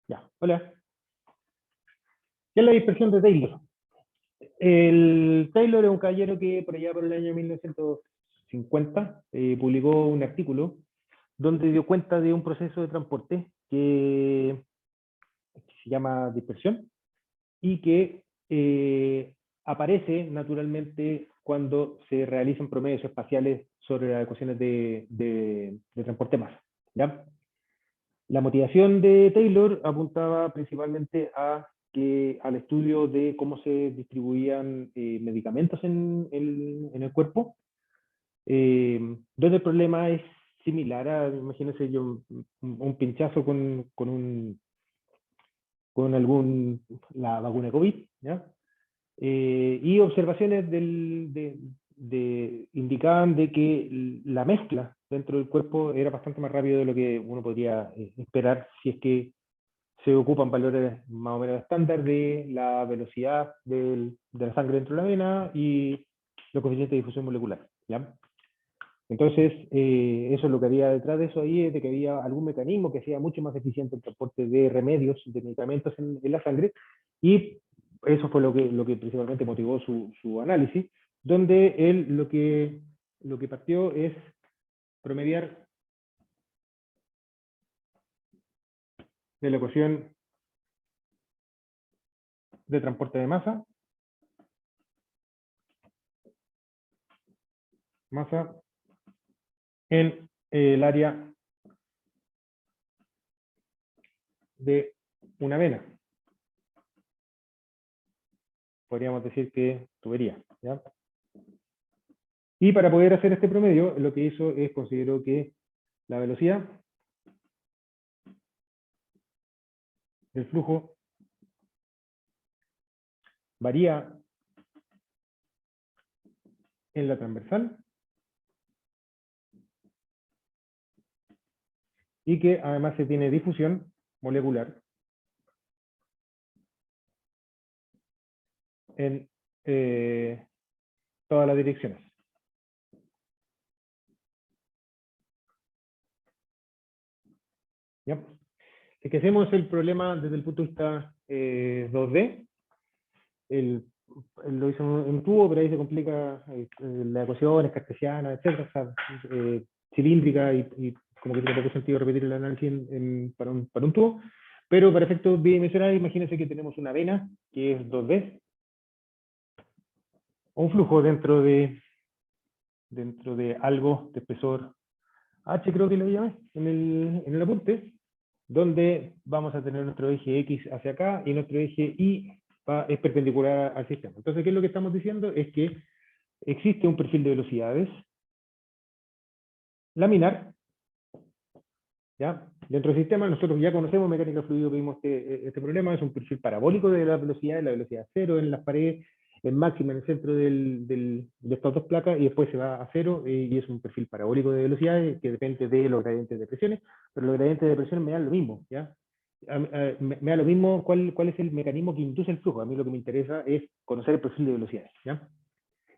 Ya, hola. ¿Qué es la dispersión de Taylor? El Taylor es un caballero que por allá por el año 1950 publicó un artículo donde dio cuenta de un proceso de transporte que se llama dispersión y que aparece naturalmente cuando se realizan promedios espaciales sobre las ecuaciones de transporte masa. ¿Ya? La motivación de Taylor apuntaba principalmente al estudio de cómo se distribuían medicamentos en el cuerpo, donde el problema es similar a, imagínense yo, un pinchazo con la vacuna de COVID, ¿ya? Y observaciones indicaban de que la mezcla dentro del cuerpo era bastante más rápido de lo que uno podría esperar si es que se ocupan valores más o menos estándar de la velocidad de la sangre dentro de la vena y los coeficientes de difusión molecular. ¿Ya? Entonces, eso es lo que había detrás de eso ahí, es de que había algún mecanismo que hacía mucho más eficiente el transporte de remedios, de medicamentos en la sangre, y eso fue lo que principalmente motivó su análisis, donde él lo que partió es promediar de la ecuación de transporte de masa en el área de una vena. Podríamos decir que tubería. ¿Ya? Y para poder hacer este promedio, lo que hizo es consideró que la velocidad del flujo varía en la transversal y que además se tiene difusión molecular en todas las direcciones. ¿Ya? Si que hacemos el problema desde el punto de vista 2D, lo hizo en un tubo, pero ahí se complica la ecuación, es cartesiana, etc. O sea, cilíndrica y como que tiene poco sentido repetir el análisis para un tubo. Pero para efectos bidimensionales, imagínense que tenemos una vena que es 2D, o un flujo dentro de algo de espesor H, creo que lo llamé en el apunte, donde vamos a tener nuestro eje X hacia acá y nuestro eje Y es perpendicular al sistema. Entonces, ¿qué es lo que estamos diciendo? Es que existe un perfil de velocidades laminar, ¿ya? Dentro del sistema nosotros ya conocemos mecánica de fluido, vimos este problema, es un perfil parabólico de la velocidad cero en las paredes, en máxima en el centro de estas dos placas y después se va a cero y es un perfil parabólico de velocidades que depende de los gradientes de presiones, pero los gradientes de presiones me dan lo mismo, ¿ya? Me da lo mismo cuál es el mecanismo que induce el flujo, a mí lo que me interesa es conocer el perfil de velocidades, ¿ya?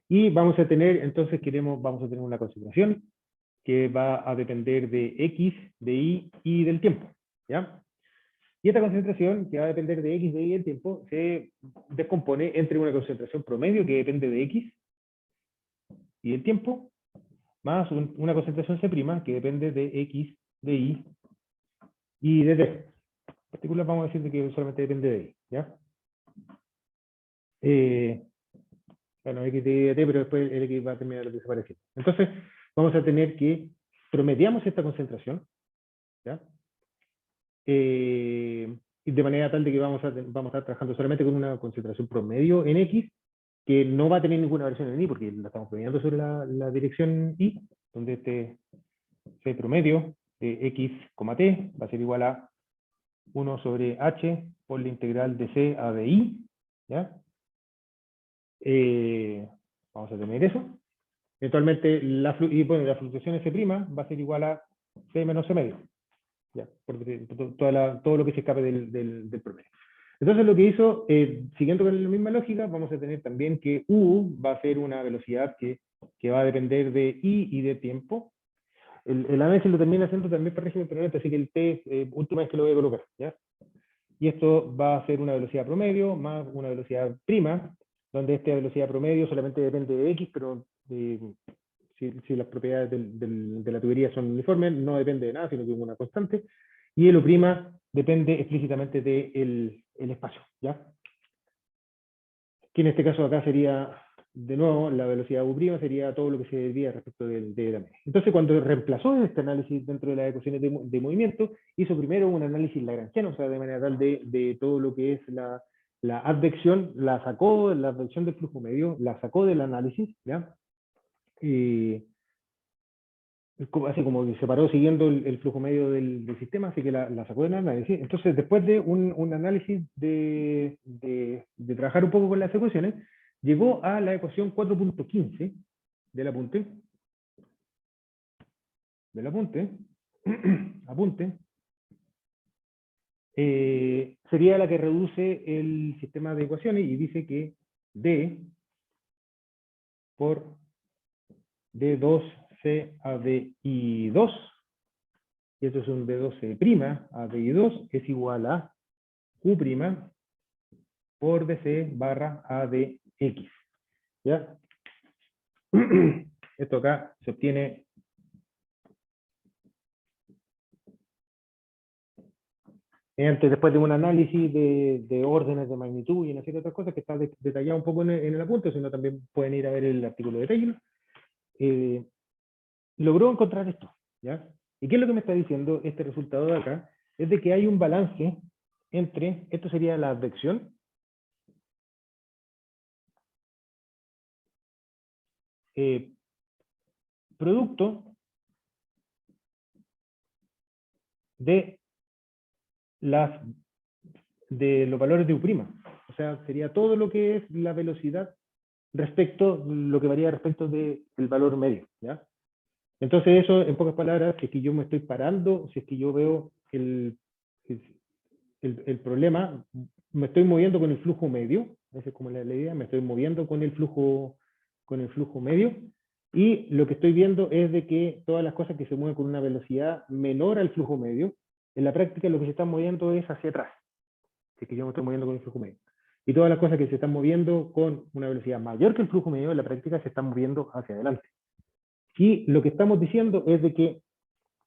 Y vamos a tener, entonces vamos a tener una concentración que va a depender de X, de Y y del tiempo, ¿ya? Y esta concentración, que va a depender de X, de Y y del tiempo, se descompone entre una concentración promedio que depende de X y del tiempo, más una concentración C', que depende de X, de Y y de T. En particular vamos a decir de que solamente depende de Y, ¿ya? Bueno, X, Y, de T, pero después el X va a terminar desapareciendo. Entonces, vamos a tener que promediamos esta concentración, ¿ya? Y de manera tal de que vamos a estar trabajando solamente con una concentración promedio en X, que no va a tener ninguna variación en Y, porque la estamos promediando sobre la dirección Y, donde este C promedio de X, T va a ser igual a 1 sobre H por la integral de C a de I, ¿ya? Vamos a tener eso. Eventualmente, la fluctuación S' va a ser igual a C menos C medio. Ya, todo lo que se escape del promedio. Entonces lo que hizo, siguiendo con la misma lógica, vamos a tener también que U va a ser una velocidad que va a depender de I y de tiempo. El análisis lo termina haciendo también para régimen permanente, así que el T, última vez que lo voy a colocar, ¿ya? y esto va a ser una velocidad promedio más una velocidad prima, donde esta velocidad promedio solamente depende de X, pero si las propiedades de la tubería son uniformes, no depende de nada, sino que es una constante, y el U' depende explícitamente del el espacio, ¿ya? Que en este caso acá sería, de nuevo, la velocidad U' sería todo lo que se desvía respecto de la media. Entonces, cuando reemplazó este análisis dentro de las ecuaciones de movimiento, hizo primero un análisis lagrangiano, o sea, de manera tal de todo lo que es la advección, la sacó, la advección del flujo medio, la sacó del análisis, ¿ya? Así como que se paró siguiendo el flujo medio del sistema, así que la sacó del análisis. Entonces, después de un análisis de trabajar un poco con las ecuaciones, llegó a la ecuación 4.15 del apunte, apunte, sería la que reduce el sistema de ecuaciones y dice que D por D2C a DI2, y esto es un D2C' a DI2, es igual a Q' por DC barra ADX. ¿Ya? Esto acá se obtiene después de un análisis de órdenes de magnitud y una serie de otras cosas que está detallado un poco en el apunte, sino también pueden ir a ver el artículo de Taylor. Logró encontrar esto, ¿ya? ¿Y qué es lo que me está diciendo este resultado de acá? Es de que hay un balance entre, esto sería la advección, producto de los valores de U'. O sea, sería todo lo que es la velocidad respecto, lo que varía respecto del valor medio, ¿ya? Entonces eso, en pocas palabras, si es que yo me estoy parando, si es que yo veo el problema, me estoy moviendo con el flujo medio, esa es como la idea, me estoy moviendo con el flujo medio, y lo que estoy viendo es de que todas las cosas que se mueven con una velocidad menor al flujo medio, en la práctica lo que se está moviendo es hacia atrás, si es que yo me estoy moviendo con el flujo medio. Y todas las cosas que se están moviendo con una velocidad mayor que el flujo medio, en la práctica se están moviendo hacia adelante. Y lo que estamos diciendo es de que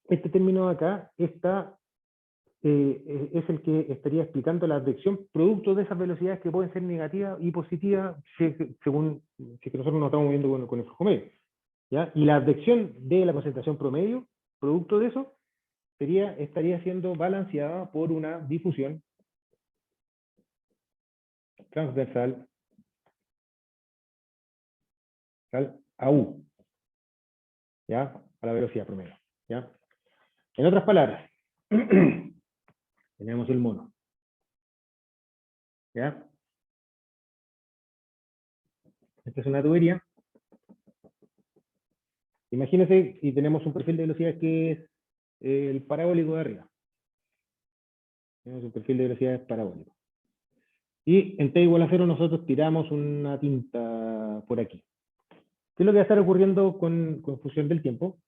este término de acá está, es el que estaría explicando la advección producto de esas velocidades que pueden ser negativas y positivas según si que nosotros nos estamos moviendo con el flujo medio, ¿ya? Y la advección de la concentración promedio, producto de eso, estaría siendo balanceada por una difusión transversal a U, ¿ya? A la velocidad promedio, ¿ya? En otras palabras, tenemos el mono, ¿ya? Esta es una tubería. Imagínense, y tenemos un perfil de velocidad que es el parabólico de arriba. Tenemos un perfil de velocidades parabólico. Y en T igual a 0 nosotros tiramos una tinta por aquí. ¿Qué es lo que va a estar ocurriendo con función del tiempo?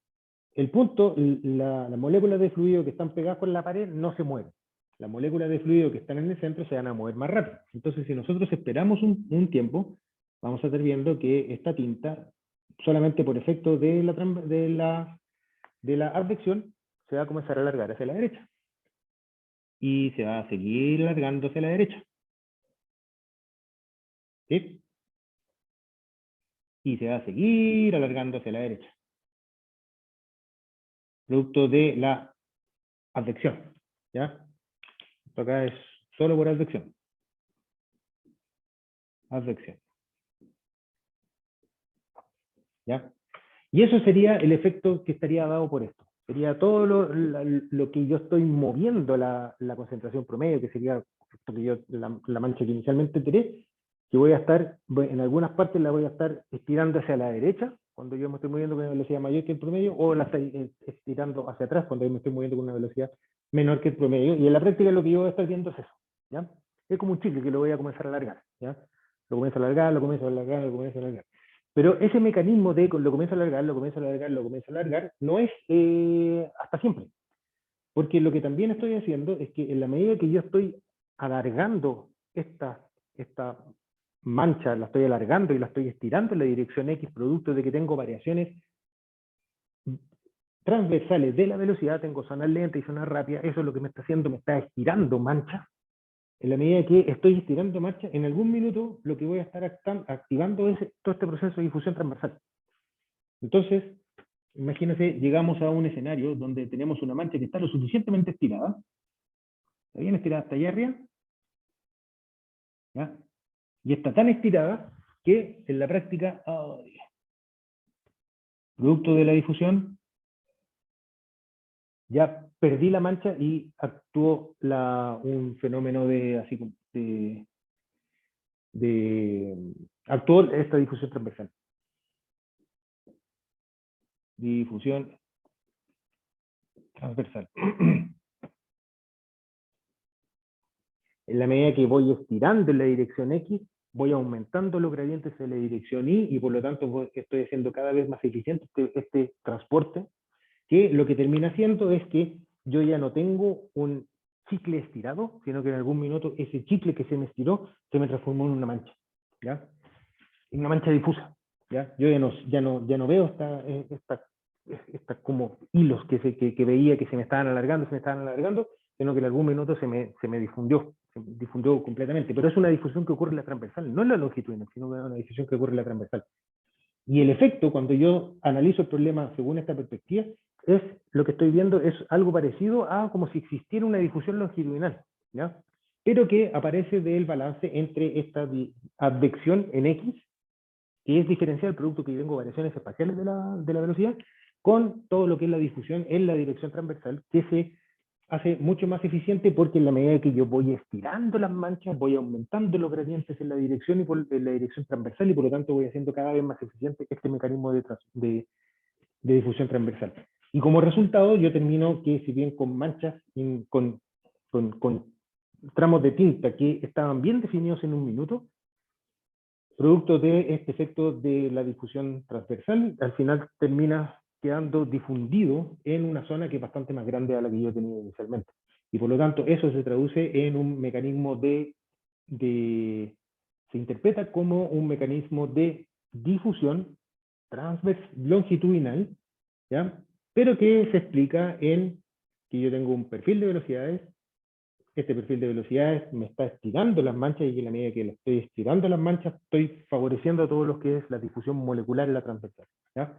El punto, las moléculas de fluido que están pegadas con la pared no se mueven. Las moléculas de fluido que están en el centro se van a mover más rápido. Entonces, si nosotros esperamos un tiempo, vamos a estar viendo que esta tinta, solamente por efecto de la advección, se va a comenzar a alargar hacia la derecha. Y se va a seguir alargando hacia la derecha. ¿Sí? Y se va a seguir alargando hacia la derecha. Producto de la advección. ¿Ya? Esto acá es solo por advección. Advección. ¿Ya? Y eso sería el efecto que estaría dado por esto. Sería todo lo que yo estoy moviendo la concentración promedio, que sería esto que yo, la mancha que inicialmente tiré, que voy a estar, en algunas partes la voy a estar estirando hacia la derecha, cuando yo me estoy moviendo con una velocidad mayor que el promedio, o la estoy estirando hacia atrás, cuando yo me estoy moviendo con una velocidad menor que el promedio, y en la práctica lo que yo voy a estar viendo es eso, ¿ya? Es como un chicle que lo voy a comenzar a alargar, ¿ya? Lo comienzo a alargar, lo comienzo a alargar, lo comienzo a alargar. Pero ese mecanismo de lo comienzo a alargar, lo comienzo a alargar, lo comienzo a alargar, no es hasta siempre. Porque lo que también estoy haciendo es que en la medida que yo estoy alargando esta mancha, la estoy alargando y la estoy estirando en la dirección X, producto de que tengo variaciones transversales de la velocidad, tengo zonas lentas y zonas rápidas, eso es lo que me está haciendo, me está estirando mancha. En la medida que estoy estirando mancha, en algún minuto lo que voy a estar activando es todo este proceso de difusión transversal. Entonces, imagínense, llegamos a un escenario donde tenemos una mancha que está lo suficientemente estirada, está bien estirada hasta allá arriba, ¿ya? Y está tan estirada que en la práctica, producto de la difusión, ya perdí la mancha y actuó un fenómeno actuó esta difusión transversal. Difusión transversal. En la medida que voy estirando en la dirección X, voy aumentando los gradientes en la dirección Y y por lo tanto estoy haciendo cada vez más eficiente este transporte, que lo que termina haciendo es que yo ya no tengo un chicle estirado, sino que en algún minuto ese chicle que se me estiró se me transformó en una mancha, ¿ya? En una mancha difusa, ¿ya? Yo ya no veo estas como hilos que veía que se me estaban alargando, sino que en algún minuto se me difundió completamente. Pero es una difusión que ocurre en la transversal, no en la longitudinal, sino que es una difusión que ocurre en la transversal. Y el efecto, cuando yo analizo el problema según esta perspectiva, es lo que estoy viendo es algo parecido a como si existiera una difusión longitudinal, ¿ya? Pero que aparece del balance entre esta advección en X, que es diferencial del producto que yo tengo variaciones espaciales de la velocidad, con todo lo que es la difusión en la dirección transversal, que se hace mucho más eficiente porque en la medida que yo voy estirando las manchas, voy aumentando los gradientes en la dirección en la dirección transversal y por lo tanto voy haciendo cada vez más eficiente este mecanismo de difusión transversal. Y como resultado yo termino que si bien con manchas, con tramos de tinta que estaban bien definidos en un minuto, producto de este efecto de la difusión transversal, al final termina quedando difundido en una zona que es bastante más grande a la que yo tenía inicialmente. Y por lo tanto, eso se traduce en un mecanismo se interpreta como un mecanismo de difusión longitudinal, ¿ya? Pero que se explica en que yo tengo un perfil de velocidades. Este perfil de velocidades me está estirando las manchas y en la medida que le estoy estirando las manchas estoy favoreciendo todo lo que es la difusión molecular en la transversal, ¿ya?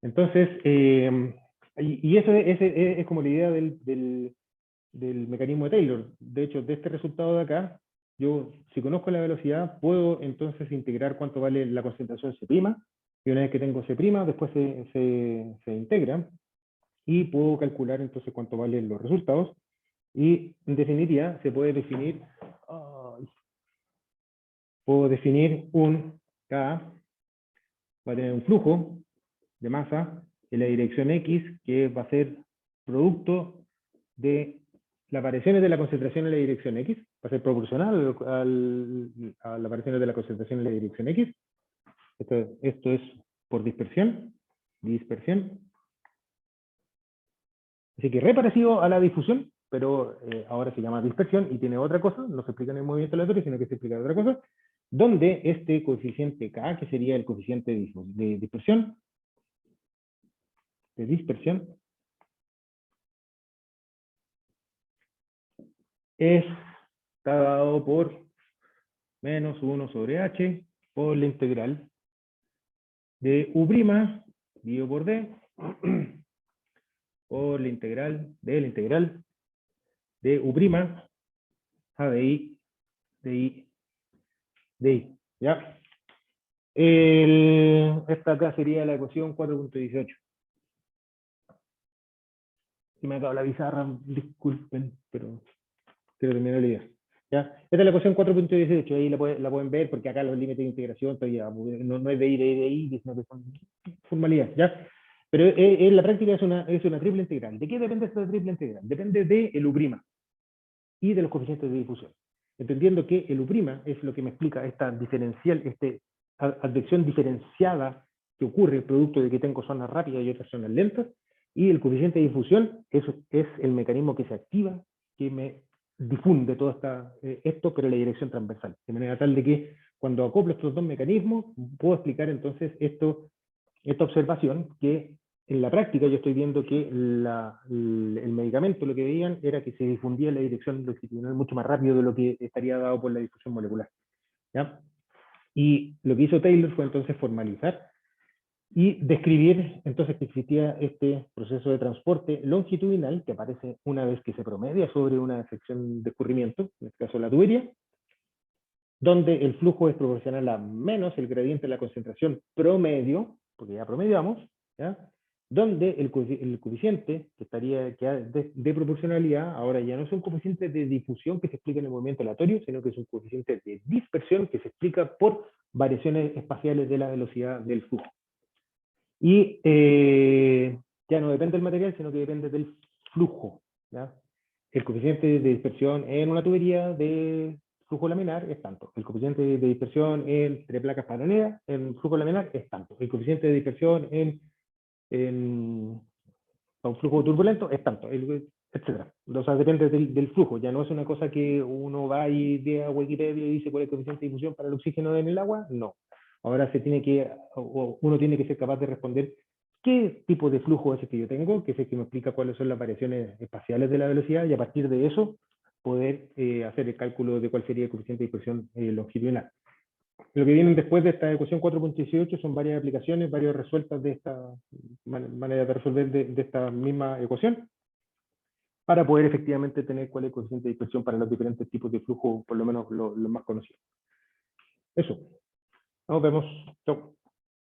Entonces, y eso es como la idea del mecanismo de Taylor. De hecho, de este resultado de acá, yo si conozco la velocidad puedo entonces integrar cuánto vale la concentración C', y una vez que tengo C', después se integra y puedo calcular entonces cuánto valen los resultados. Y en definitiva se puede definir, puedo definir un K, va a tener un flujo de masa en la dirección X, que va a ser producto de las variaciones de la concentración en la dirección X, va a ser proporcional a las variaciones de la concentración en la dirección X. Esto es por dispersión. Así que re parecido a la difusión, pero ahora se llama dispersión y tiene otra cosa, no se explica en el movimiento aleatorio, sino que se explica otra cosa, donde este coeficiente K, que sería el coeficiente de dispersión, está dado por menos 1 sobre H por la integral de U' dividido por D por la integral de U' a de I, ¿ya? Esta acá sería la ecuación 4.18. Si me acabo la pizarra, disculpen, pero quiero terminar la idea. ¿Ya? Esta es la ecuación 4.18, ahí la pueden ver porque acá los límites de integración todavía no es de I, sino que son formalidades, ¿ya? Pero en la práctica es una triple integral. ¿De qué depende esta triple integral? Depende del U' y de los coeficientes de difusión. Entendiendo que el U' es lo que me explica esta diferencial, advección diferenciada que ocurre producto de que tengo zonas rápidas y otras zonas lentas, y el coeficiente de difusión es el mecanismo que se activa, que me difunde todo esto, pero en la dirección transversal. De manera tal de que cuando acoplo estos dos mecanismos, puedo explicar entonces esta observación que en la práctica yo estoy viendo que el medicamento lo que veían era que se difundía en la dirección longitudinal mucho más rápido de lo que estaría dado por la difusión molecular. ¿Ya? Y lo que hizo Taylor fue entonces formalizar y describir entonces que existía este proceso de transporte longitudinal que aparece una vez que se promedia sobre una sección de escurrimiento, en este caso la tubería, donde el flujo es proporcional a menos el gradiente de la concentración promedio, porque ya promediamos, ¿ya? Donde el coeficiente que estaría de proporcionalidad ahora ya no es un coeficiente de difusión que se explica en el movimiento aleatorio, sino que es un coeficiente de dispersión que se explica por variaciones espaciales de la velocidad del flujo. Y ya no depende del material, sino que depende del flujo. ¿Ya? El coeficiente de dispersión en una tubería de flujo laminar es tanto. El coeficiente de dispersión entre placas paralelas en flujo laminar es tanto. El coeficiente de dispersión en un flujo turbulento es tanto, etc. O sea, depende del flujo. Ya no es una cosa que uno va y ve a Wikipedia y dice cuál es el coeficiente de difusión para el oxígeno en el agua. No. Ahora uno tiene que ser capaz de responder qué tipo de flujo es el que yo tengo, que es el que me explica cuáles son las variaciones espaciales de la velocidad, y a partir de eso poder hacer el cálculo de cuál sería el coeficiente de dispersión longitudinal. Lo que vienen después de esta ecuación 4.18 son varias aplicaciones, varias resueltas de esta manera de resolver de esta misma ecuación, para poder efectivamente tener cuál es el coeficiente de dispersión para los diferentes tipos de flujo, por lo menos los más conocidos. Eso. Nos vemos. Chau.